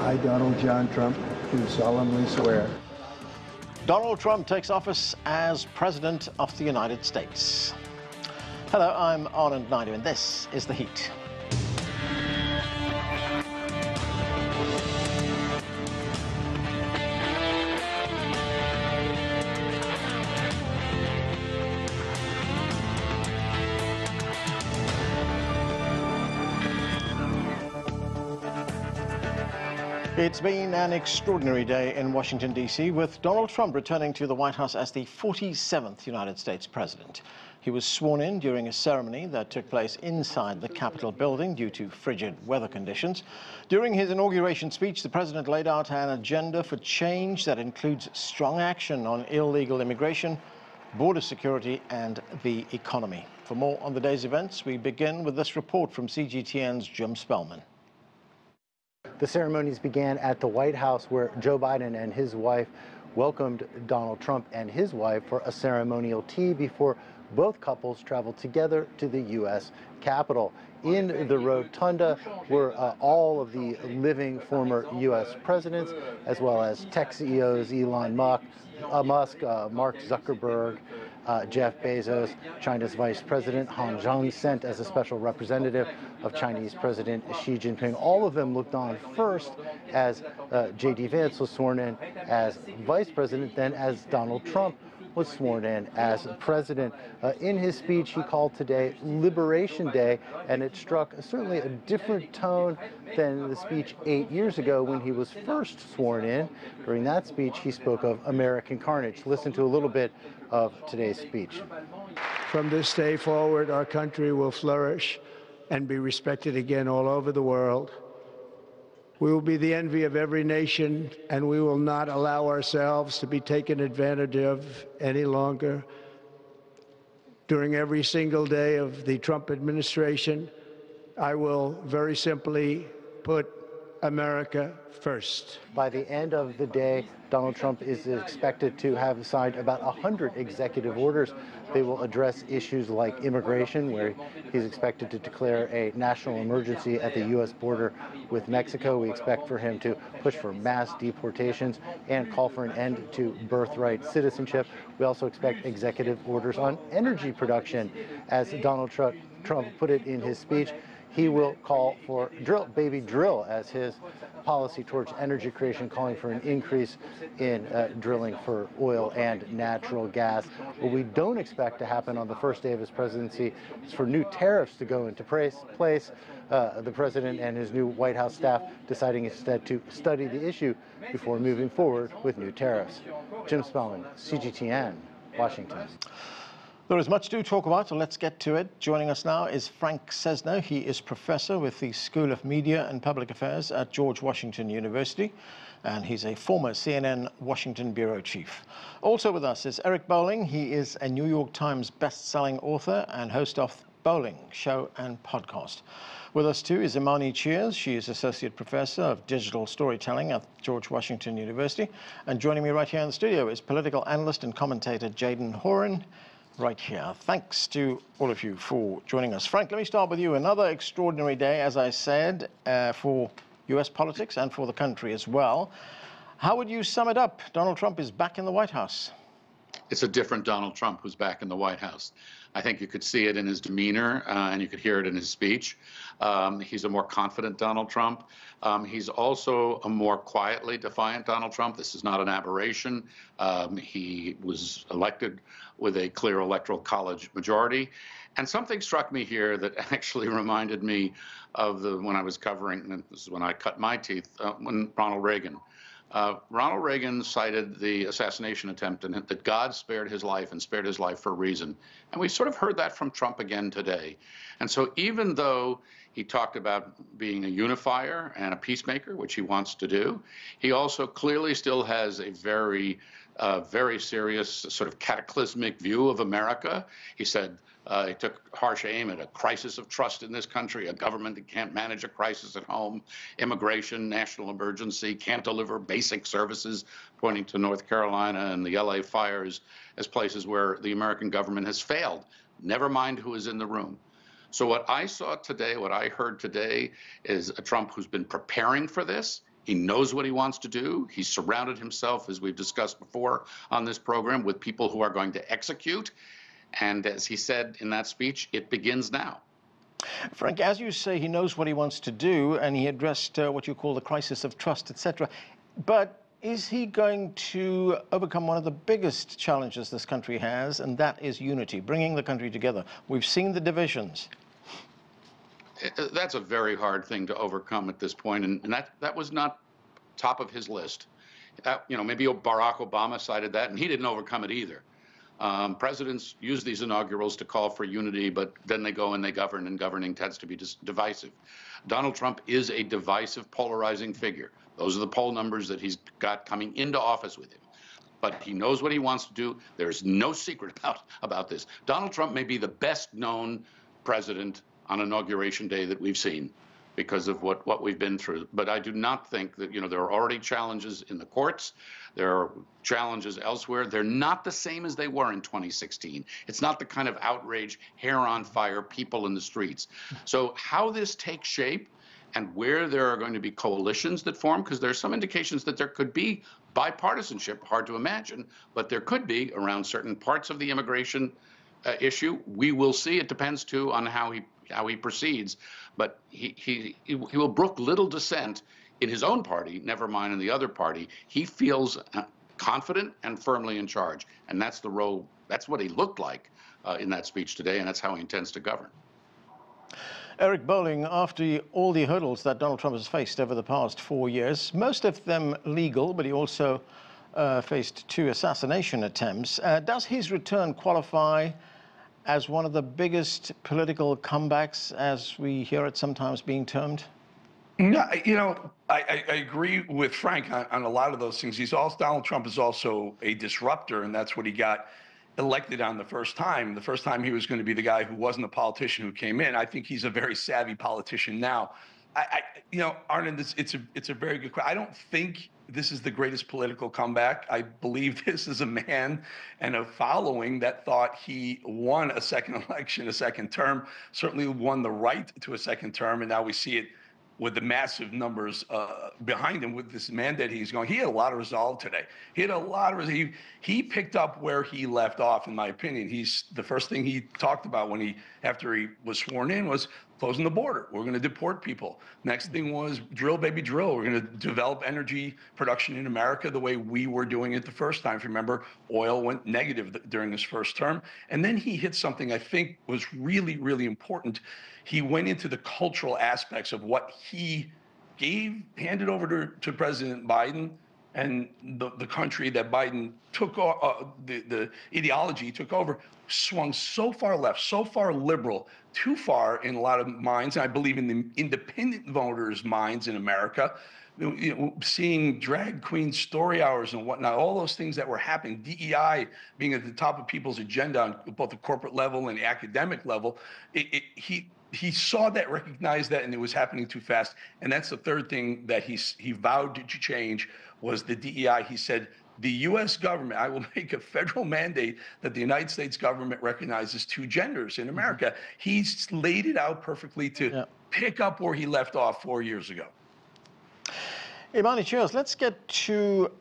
I, Donald John Trump, do solemnly swear. Donald Trump takes office as President of the United States. Hello, I'm Anand Naidu, and this is The Heat. It's been an extraordinary day in Washington, D.C., with Donald Trump returning to the White House as the 47th United States president. He was sworn in during a ceremony that took place inside the Capitol building due to frigid weather conditions. During his inauguration speech, the president laid out an agenda for change that includes strong action on illegal immigration, border security, and the economy. For more on the day's events, we begin with this report from CGTN's Jim Spellman. The ceremonies began at the White House, where Joe Biden and his wife welcomed Donald Trump and his wife for a ceremonial tea before both couples traveled together to the U.S. Capitol. In the rotunda were all of the living former U.S. presidents, as well as tech CEOs Elon Musk, Mark Zuckerberg, Jeff Bezos, China's Vice President Han Zheng, sent as a special representative of Chinese President Xi Jinping. All of them looked on first as J.D. Vance was sworn in as Vice President, then as Donald Trump was sworn in as president. In his speech, he called today Liberation Day, and it struck certainly a different tone than the speech 8 years ago when he was first sworn in. During that speech, he spoke of American carnage. Listen to a little bit of today's speech. From this day forward, our country will flourish and be respected again all over the world. We will be the envy of every nation, and we will not allow ourselves to be taken advantage of any longer. During every single day of the Trump administration, I will very simply put America first. By the end of the day, Donald Trump is expected to have signed about 100 executive orders. They will address issues like immigration, where he's expected to declare a national emergency at the U.S. border with Mexico. We expect for him to push for mass deportations and call for an end to birthright citizenship. We also expect executive orders on energy production. As Donald Trump put it in his speech, he will call for drill, baby drill, as his policy towards energy creation, calling for an increase in drilling for oil and natural gas. What we don't expect to happen on the first day of his presidency is for new tariffs to go into place. The president and his new White House staff deciding instead to study the issue before moving forward with new tariffs. Jim Spellman, CGTN, Washington. There is much to talk about, so let's get to it. Joining us now is Frank Sesno. He is professor with the School of Media and Public Affairs at George Washington University, and he's a former CNN Washington bureau chief. Also with us is Eric Bolling. He is a New York Times best-selling author and host of Bolling Show and Podcast. With us too is Imani. She is Associate Professor of Digital Storytelling at George Washington University. And joining me right here in the studio is political analyst and commentator Jaden Smith. Right here. Thanks to all of you for joining us. Frank, let me start with you. Another extraordinary day, as I said, for U.S. politics and for the country as well. How would you sum it up? Donald Trump is back in the White House. It's a different Donald Trump who's back in the White House. I think you could see it in his demeanor, and you could hear it in his speech. He's a more confident Donald Trump. He's also a more quietly defiant Donald Trump. This is not an aberration. He was elected with a clear electoral college majority. And something struck me here that actually reminded me of when I was covering, and this is when I cut my teeth, when Ronald Reagan. Ronald Reagan cited the assassination attempt and that God spared his life and spared his life for a reason. And we sort of heard that from Trump again today. And so even though he talked about being a unifier and a peacemaker, which he wants to do, he also clearly still has a very serious, sort of cataclysmic view of America. He said he took harsh aim at a crisis of trust in this country, a government that can't manage a crisis at home, immigration, national emergency, can't deliver basic services, pointing to North Carolina and the LA fires as places where the American government has failed, never mind who is in the room. So what I saw today, what I heard today, is a Trump who's been preparing for this. He knows what he wants to do. He's surrounded himself, as we've discussed before on this program, with people who are going to execute. And as he said in that speech, it begins now. Frank, as you say, he knows what he wants to do, and he addressed what you call the crisis of trust, etc. But is he going to overcome one of the biggest challenges this country has, and that is unity, bringing the country together? We've seen the divisions. That's a very hard thing to overcome at this point, and that was not top of his list. Maybe Barack Obama cited that, and he didn't overcome it either. Presidents use these inaugurals to call for unity, but then they go and they govern, and governing tends to be divisive. Donald Trump is a divisive, polarizing figure. Those are the poll numbers that he's got coming into office with him. But he knows what he wants to do. There's no secret about this. Donald Trump may be the best known president on Inauguration Day that we've seen because of what we've been through. But I do not think that, there are already challenges in the courts. There are challenges elsewhere. They're not the same as they were in 2016. It's not the kind of outrage, hair on fire, people in the streets. So how this takes shape and where there are going to be coalitions that form, because there's some indications that there could be bipartisanship, hard to imagine, but there could be around certain parts of the immigration issue. We will see. It depends, too, on how he proceeds. But he will brook little dissent in his own party, never mind in the other party. He feels confident and firmly in charge. And that's the role, that's what he looked like in that speech today, and that's how he intends to govern. Eric Bolling, after all the hurdles that Donald Trump has faced over the past 4 years, most of them legal, but he also faced 2 assassination attempts. Does his return qualify as one of the biggest political comebacks, as we hear it sometimes being termed? No, I agree with Frank on a lot of those things. Donald Trump is also a disruptor, and that's what he got elected on the first time. The first time he was going to be the guy who wasn't a politician who came in. I think he's a very savvy politician now. Arnon, it's a very good question. I don't think this is the greatest political comeback. I believe this is a man and a following that thought he won a second election, a second term, certainly won the right to a second term, and now we see it with the massive numbers behind him with this mandate he's going. He had a lot of resolve today. He picked up where he left off, in my opinion. The first thing he talked about after he was sworn in was closing the border. We're going to deport people. Next thing was drill, baby, drill. We're going to develop energy production in America the way we were doing it the first time. If you remember, oil went negative during his first term. And then he hit something I think was really, really important. He went into the cultural aspects of what he handed over to President Biden, and the country that Biden took, the ideology took over, swung so far left, so far liberal, too far in a lot of minds, and I believe in the independent voters' minds in America. Seeing drag queen story hours and whatnot, all those things that were happening, DEI being at the top of people's agenda on both the corporate level and the academic level, he saw that, recognized that, and it was happening too fast. And that's the third thing that he vowed to change was the DEI. He said, the U.S. government, I will make a federal mandate that the United States government recognizes 2 genders in America. He's laid it out perfectly to pick up where he left off 4 years ago. Imani, cheers. Let's get to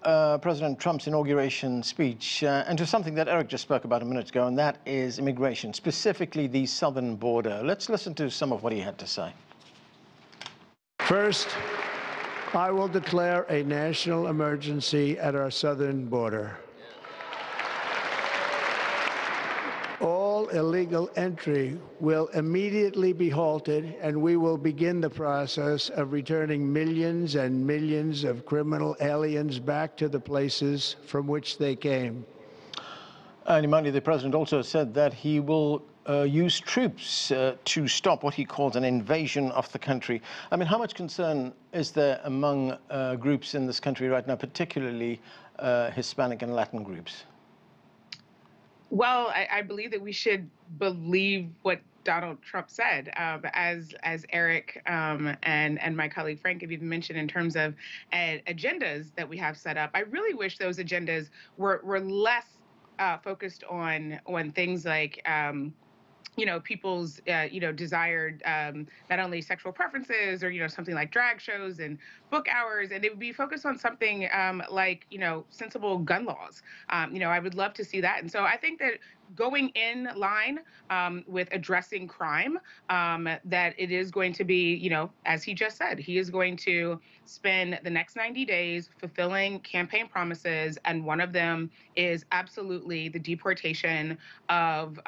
President Trump's inauguration speech and to something that Eric just spoke about a minute ago, and that is immigration, specifically the southern border. Let's listen to some of what he had to say. First, I will declare a national emergency at our southern border. All illegal entry will immediately be halted, and we will begin the process of returning millions and millions of criminal aliens back to the places from which they came. And Imani, the president also said that he will use troops to stop what he calls an invasion of the country. I mean, how much concern is there among groups in this country right now, particularly Hispanic and Latin groups? Well, I believe that we should believe what Donald Trump said, as Eric and my colleague Frank have even mentioned in terms of agendas that we have set up. I really wish those agendas were less focused on things like people's, desired not only sexual preferences or, something like drag shows and book hours. And it would be focused on something like, sensible gun laws. I would love to see that. And so I think that going in line with addressing crime, that it is going to be, as he just said, he is going to spend the next 90 days fulfilling campaign promises. And one of them is absolutely the deportation of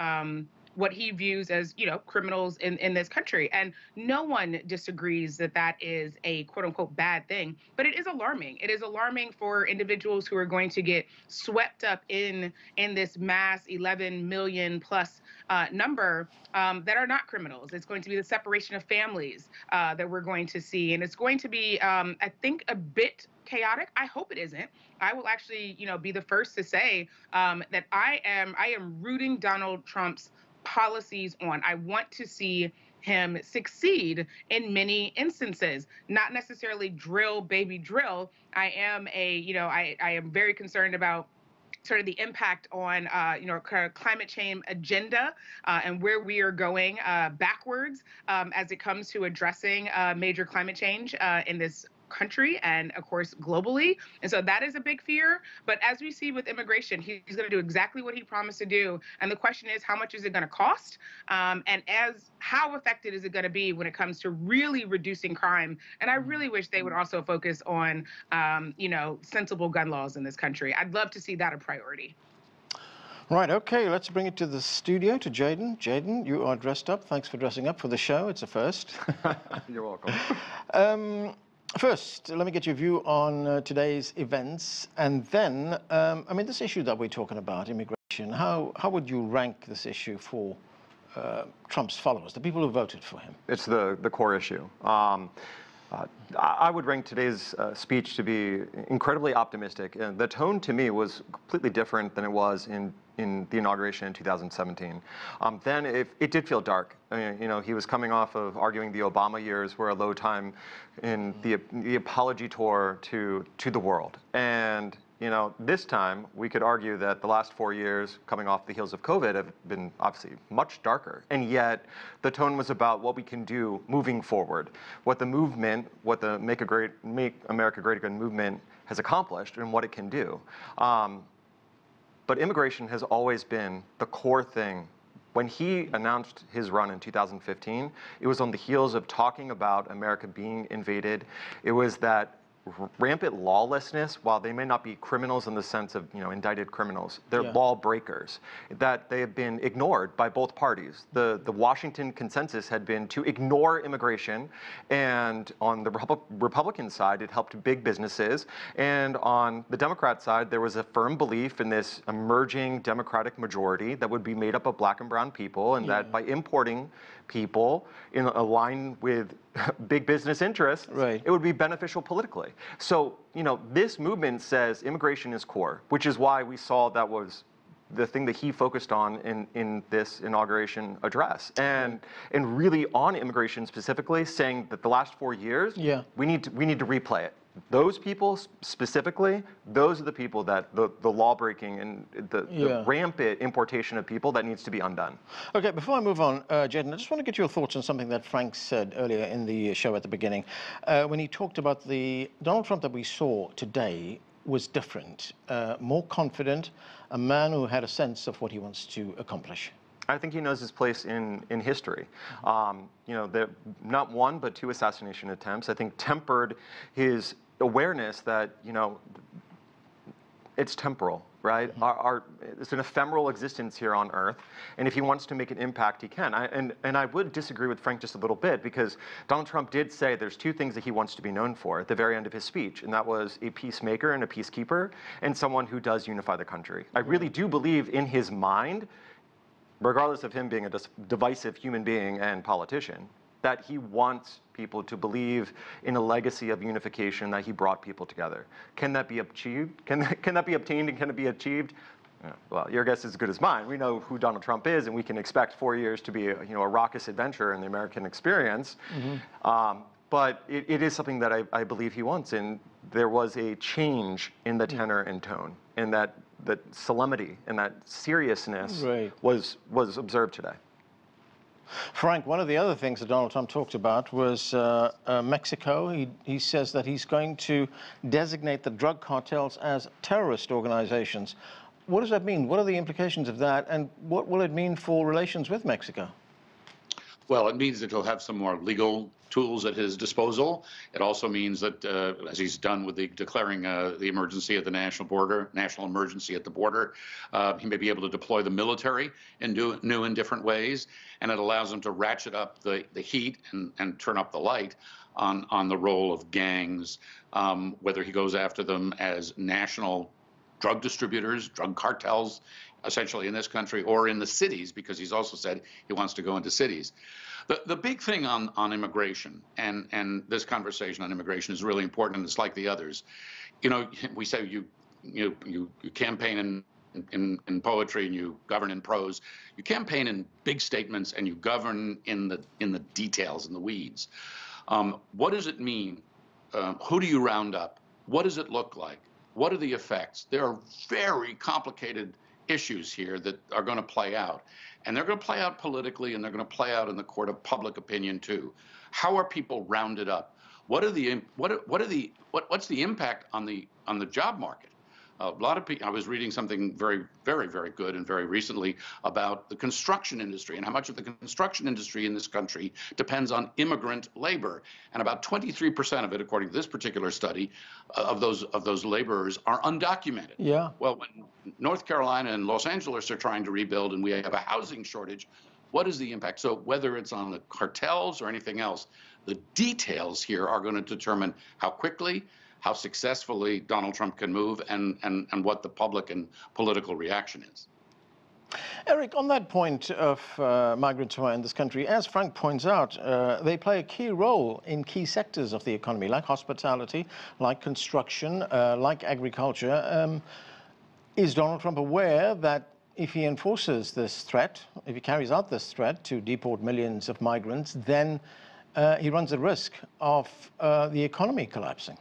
what he views as, criminals in this country. And no one disagrees that that is a quote unquote bad thing, but it is alarming. It is alarming for individuals who are going to get swept up in this mass 11 million plus number that are not criminals. It's going to be the separation of families that we're going to see. And it's going to be, I think, a bit chaotic. I hope it isn't. I will actually, be the first to say that I am rooting Donald Trump's policies on. I want to see him succeed in many instances, not necessarily drill, baby, drill. I am I am very concerned about sort of the impact on, climate change agenda and where we are going backwards as it comes to addressing major climate change in this country and, of course, globally. And so that is a big fear. But as we see with immigration, he's going to do exactly what he promised to do. And the question is, how much is it going to cost? And how effective is it going to be when it comes to really reducing crime? And I really wish they would also focus on, sensible gun laws in this country. I'd love to see that a priority. Right, okay, let's bring it to the studio, to Jaden. Jaden, you are dressed up. Thanks for dressing up for the show. It's a first. You're welcome. First, let me get your view on today's events. And then, this issue that we're talking about, immigration, how would you rank this issue for Trump's followers, the people who voted for him? It's the core issue. I would rank today's speech to be incredibly optimistic. The tone to me was completely different than it was in the inauguration in 2017. Then it did feel dark. I mean, he was coming off of arguing the Obama years were a low time in the apology tour to the world. And this time we could argue that the last 4 years coming off the heels of COVID have been obviously much darker. And yet the tone was about what we can do moving forward, what the movement, what the Make America Great Again movement has accomplished and what it can do. But immigration has always been the core thing. When he announced his run in 2015, it was on the heels of talking about America being invaded. It was that rampant lawlessness, while they may not be criminals in the sense of indicted criminals, they're lawbreakers, that they have been ignored by both parties. The Washington consensus had been to ignore immigration, and on the Republican side, it helped big businesses, and on the Democrat side, there was a firm belief in this emerging Democratic majority that would be made up of black and brown people, and that by importing people in a line with big business interests, it would be beneficial politically. So, this movement says immigration is core, which is why we saw that was the thing that he focused on in this inauguration address. And really on immigration specifically, saying that the last 4 years, we need to replay it. Those people specifically, those are the people that the law breaking and the rampant importation of people that needs to be undone. Okay, before I move on, Jaden, I just want to get your thoughts on something that Frank said earlier in the show at the beginning, when he talked about the Donald Trump that we saw today was different, more confident, a man who had a sense of what he wants to accomplish. I think he knows his place in history. There not one but 2 assassination attempts, I think, tempered his awareness that it's temporal, right? It's an ephemeral existence here on Earth, and if he wants to make an impact, he can. And I would disagree with Frank just a little bit, because Donald Trump did say there's 2 things that he wants to be known for at the very end of his speech, and that was a peacemaker and a peacekeeper, and someone who does unify the country. I really do believe in his mind, regardless of him being a divisive human being and politician, that he wants people to believe in a legacy of unification, that he brought people together. Can that be achieved? Can that be obtained, and can it be achieved? Well, your guess is as good as mine. We know who Donald Trump is, and we can expect 4 years to be a raucous adventure in the American experience. But it is something that I believe he wants, and there was a change in the tenor and tone, and that solemnity and that seriousness was observed today. Frank, one of the other things that Donald Trump talked about was Mexico. He says that he's going to designate the drug cartels as terrorist organizations. What does that mean? What are the implications of that? And what will it mean for relations with Mexico? Well, it means that he'll have some more legal tools at his disposal. It also means that, as he's done with the declaring the emergency at the national emergency at the border, he may be able to deploy the military in new and different ways, and it allows him to ratchet up the heat and turn up the light on the role of gangs, whether he goes after them as national drug distributors, drug cartels, essentially in this country, or in the cities, because he's also said he wants to go into cities. The big thing on immigration, and this conversation on immigration is really important, and it's like the others. You know, we say you campaign in poetry and you govern in prose. You campaign in big statements and you govern in the details, in the weeds. What does it mean? Who do you round up? What does it look like? What are the effects? There are very complicated issues here that are going to play out, and they're going to play out politically, and they're going to play out in the court of public opinion too. How are people rounded up? What's the impact on the job market? A lot of people. I was reading something very, very, very good and very recently about the construction industry and how much of the construction industry in this country depends on immigrant labor, and about 23% of it, according to this particular study, of those laborers are undocumented. Yeah. Well, when North Carolina and Los Angeles are trying to rebuild, and we have a housing shortage, what is the impact? So whether it's on the cartels or anything else, the details here are going to determine how quickly, how successfully Donald Trump can move, and what the public and political reaction is. Eric, on that point of migrants who are in this country, as Frank points out, they play a key role in key sectors of the economy, like hospitality, like construction, like agriculture. Is Donald Trump aware that if he enforces this threat, if he carries out this threat to deport millions of migrants, then he runs the risk of the economy collapsing?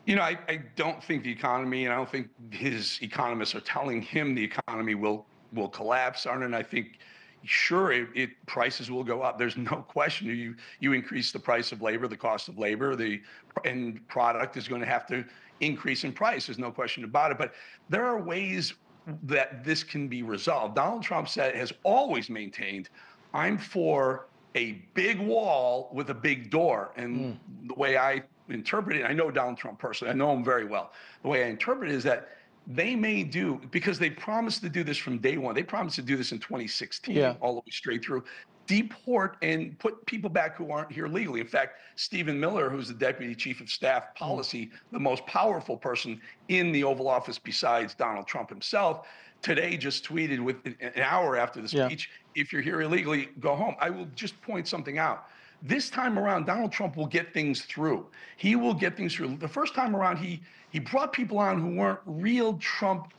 You know, I don't think the economy, and I don't think his economists are telling him the economy will collapse, Arnon. I think, sure, prices will go up. There's no question. You increase the price of labor, the cost of labor, the end product is going to have to increase in price. There's no question about it. But there are ways that this can be resolved. Donald Trump has always maintained, I'm for a big wall with a big door. And the way I interpret it, I know Donald Trump personally, I know him very well. The way I interpret it is that they may do, because they promised to do this from day one. They promised to do this in 2016, all the way straight through, deport and put people back who aren't here legally. In fact, Stephen Miller, who's the Deputy Chief of Staff Policy, the most powerful person in the Oval Office besides Donald Trump himself, today just tweeted with an hour after the speech, if you're here illegally, go home. I will just point something out. This time around, Donald Trump will get things through. He will get things through. The first time around, he brought people on who weren't real Trump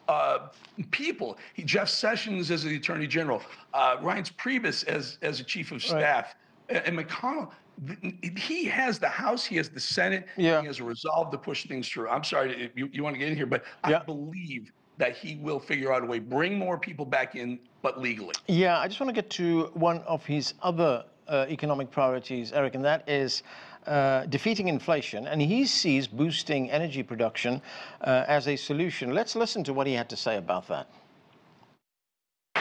people. Jeff Sessions as the Attorney General, Reince Priebus as a Chief of Staff, and McConnell. He has the House, he has the Senate, he has a resolve to push things through. I'm sorry, you want to get in here, but I believe that he will figure out a way, bring more people back in, but legally. Yeah, I just want to get to one of his other economic priorities, Eric, and that is defeating inflation. And he sees boosting energy production as a solution. Let's listen to what he had to say about that.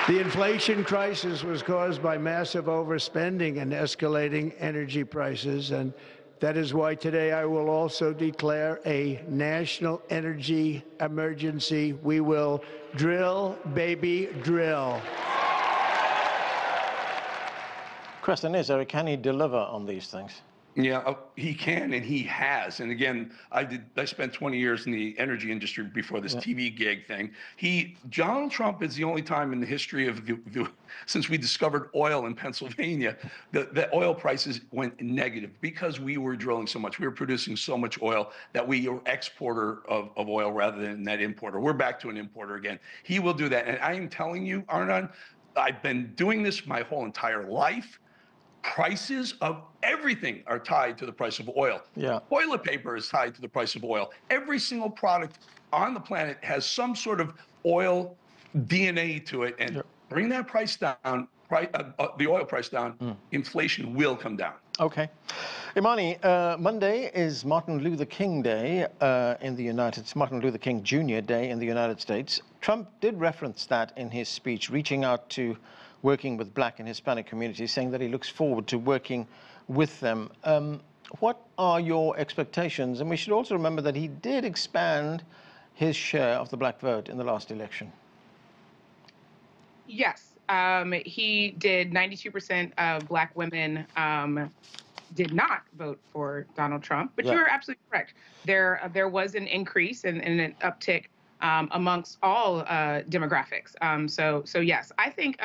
The inflation crisis was caused by massive overspending and escalating energy prices, and that is why today I will also declare a national energy emergency. We will drill, baby, drill. Question is, Eric, can he deliver on these things? Yeah, he can, and he has. And again, I spent 20 years in the energy industry before this TV gig thing. Donald Trump is the only time in the history of since we discovered oil in Pennsylvania, the oil prices went negative because we were drilling so much. We were producing so much oil that we were exporter of oil rather than net importer. We're back to an importer again. He will do that. And I am telling you, Arnon, I've been doing this my whole entire life. Prices of everything are tied to the price of oil. Toilet paper is tied to the price of oil. Every single product on the planet has some sort of oil DNA to it. And bring that price down, the oil price down, inflation will come down. Okay. Imani, Monday is Martin Luther King Day Martin Luther King Jr. Day in the United States. Trump did reference that in his speech, reaching out to working with Black and Hispanic communities, saying that he looks forward to working with them. What are your expectations? And we should also remember that he did expand his share of the Black vote in the last election. Yes. He did. 92% of Black women did not vote for Donald Trump, but you are absolutely correct. There was an increase and an uptick amongst all demographics. So yes, I think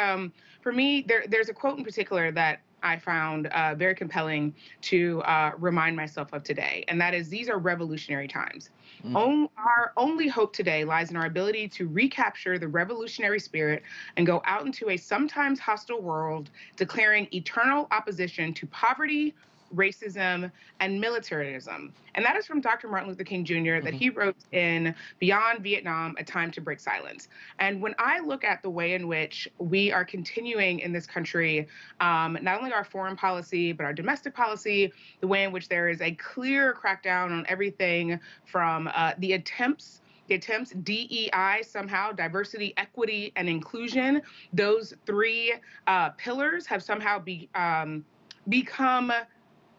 for me, there's a quote in particular that I found very compelling to remind myself of today, and that is, these are revolutionary times. Our only hope today lies in our ability to recapture the revolutionary spirit and go out into a sometimes hostile world, declaring eternal opposition to poverty, racism, and militarism. And that is from Dr. Martin Luther King Jr. that he wrote in Beyond Vietnam, A Time to Break Silence. And when I look at the way in which we are continuing in this country, not only our foreign policy, but our domestic policy, the way in which there is a clear crackdown on everything from the attempts, DEI, somehow, diversity, equity, and inclusion, those three pillars have somehow become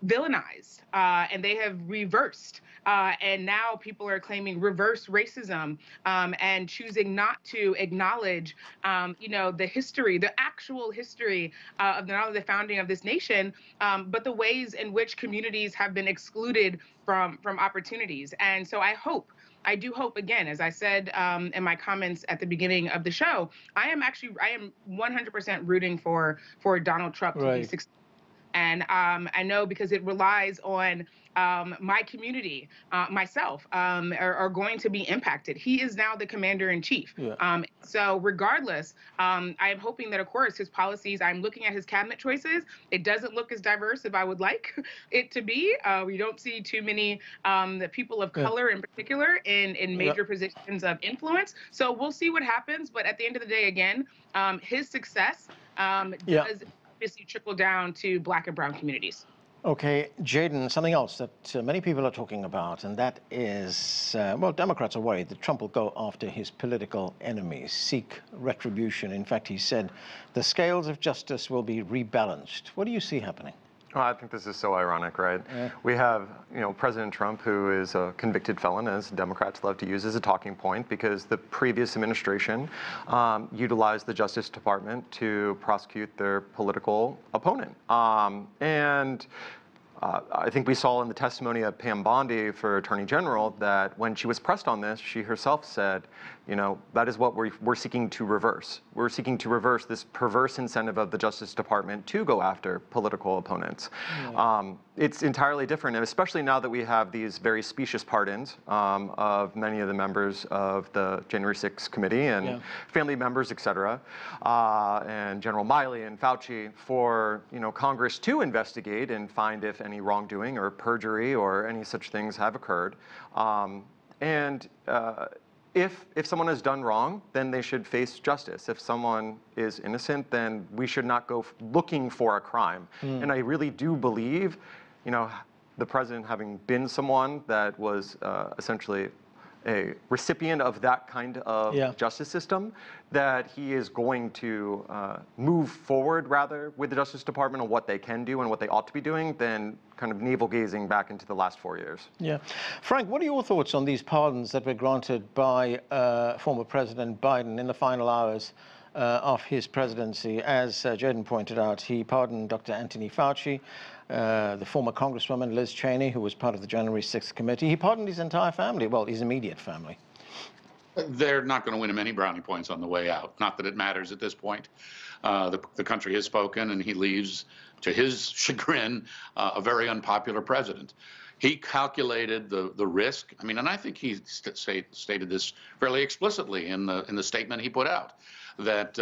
villainized, and they have reversed. And now people are claiming reverse racism and choosing not to acknowledge, the history, the actual history of not only the founding of this nation, but the ways in which communities have been excluded from opportunities. And so I do hope, again, as I said in my comments at the beginning of the show, I am 100% rooting for Donald Trump to be successful. And I know, because it relies on my community, myself, are going to be impacted. He is now the commander-in-chief. So regardless, I am hoping that, of course, his policies, I'm looking at his cabinet choices. It doesn't look as diverse as I would like it to be. We don't see too many the people of color in particular in major positions of influence. So we'll see what happens. But at the end of the day, again, his success does obviously trickle down to Black and brown communities. Okay, Jaden, something else that many people are talking about, and that is, Democrats are worried that Trump will go after his political enemies, seek retribution. In fact, he said the scales of justice will be rebalanced. What do you see happening? Oh, I think this is so ironic, right? We have, President Trump, who is a convicted felon, as Democrats love to use as a talking point, because the previous administration utilized the Justice Department to prosecute their political opponent. I think we saw in the testimony of Pam Bondi for Attorney General that when she was pressed on this, she herself said, that is what we're seeking to reverse. We're seeking to reverse this perverse incentive of the Justice Department to go after political opponents. It's entirely different, and especially now that we have these very specious pardons of many of the members of the January 6th committee and family members, et cetera, and General Miley and Fauci for Congress to investigate and find if any wrongdoing or perjury or any such things have occurred. If someone has done wrong, then they should face justice. If someone is innocent, then we should not go looking for a crime. And I really do believe, the president having been someone that was essentially a recipient of that kind of justice system, that he is going to move forward rather with the Justice Department on what they can do and what they ought to be doing than kind of navel-gazing back into the last 4 years. Yeah. Frank, what are your thoughts on these pardons that were granted by former President Biden in the final hours of his presidency? As Jaden pointed out, he pardoned Dr. Anthony Fauci, the former Congresswoman Liz Cheney, who was part of the January 6th committee. He pardoned his entire family, well, his immediate family. They're not going to win him any brownie points on the way out. Not that it matters at this point. The country has spoken, and he leaves, to his chagrin, a very unpopular president. He calculated the risk. I mean, and I think he stated this fairly explicitly in the statement he put out. that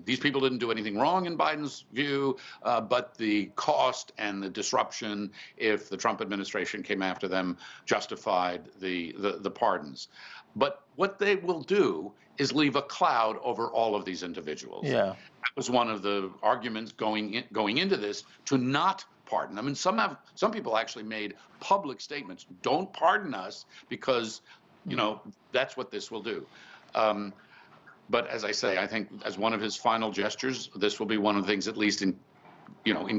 these people didn't do anything wrong in Biden's view, but the cost and the disruption, if the Trump administration came after them, justified the pardons. But what they will do is leave a cloud over all of these individuals. Yeah. That was one of the arguments going into this, to not pardon them. And some people actually made public statements: don't pardon us, because that's what this will do. But as I say, I think as one of his final gestures, this will be one of the things, at least in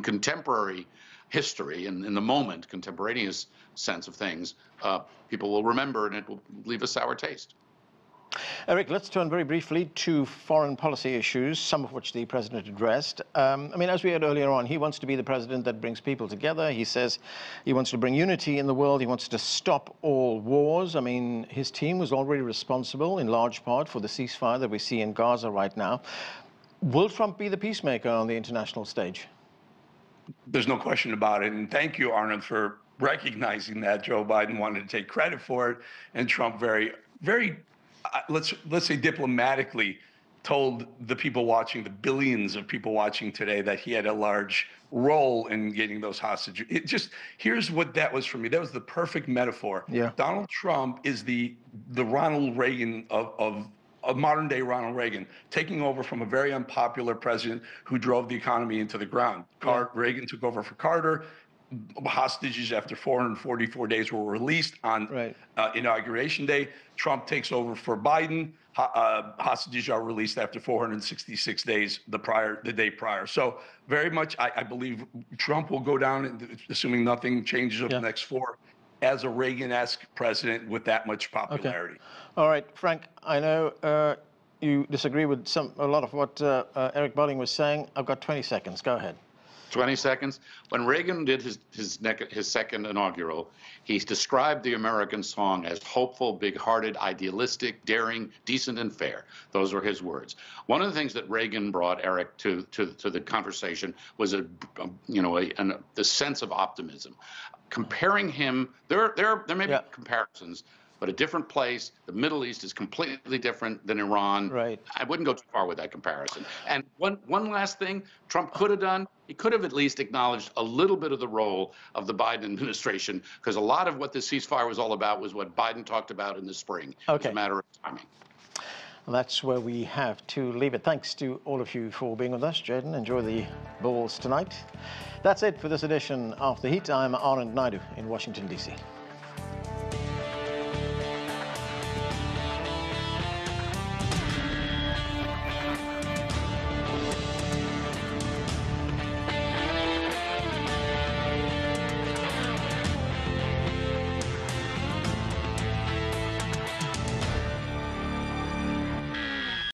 contemporary history and in the moment, contemporaneous sense of things, people will remember, and it will leave a sour taste. Eric, let's turn very briefly to foreign policy issues, some of which the president addressed. I mean, as we heard earlier on, he wants to be the president that brings people together. He says he wants to bring unity in the world. He wants to stop all wars. I mean, his team was already responsible in large part for the ceasefire that we see in Gaza right now. Will Trump be the peacemaker on the international stage? There's no question about it. And thank you, Arnold, for recognizing that. Joe Biden wanted to take credit for it, and Trump very, let's say diplomatically, told the people watching, the billions of people watching today, that he had a large role in getting those hostages. Here's what that was for me. That was the perfect metaphor. Yeah. Donald Trump is the Ronald Reagan of modern day Ronald Reagan, taking over from a very unpopular president who drove the economy into the ground. Reagan took over for Carter. Hostages after 444 days were released on Inauguration Day. Trump takes over for Biden. Hostages are released after 466 days the day prior. So very much, I believe Trump will go down, assuming nothing changes over the next 4, as a Reagan-esque president with that much popularity. Okay. All right, Frank, I know you disagree with a lot of what Eric Bolling was saying. I've got 20 seconds. Go ahead. 20 seconds. When Reagan did his second inaugural, he described the American song as hopeful, big-hearted, idealistic, daring, decent, and fair. Those were his words. One of the things that Reagan brought, Eric, to the conversation was the sense of optimism. Comparing him, there may be comparisons, but a different place. The Middle East is completely different than Iran. Right. I wouldn't go too far with that comparison. And one last thing Trump could have done, he could have at least acknowledged a little bit of the role of the Biden administration, because a lot of what the ceasefire was all about was what Biden talked about in the spring. It's a matter of timing. Well, that's where we have to leave it. Thanks to all of you for being with us. Jaden, enjoy the Bulls tonight. That's it for this edition of The Heat. I'm Anand Naidu in Washington, D.C.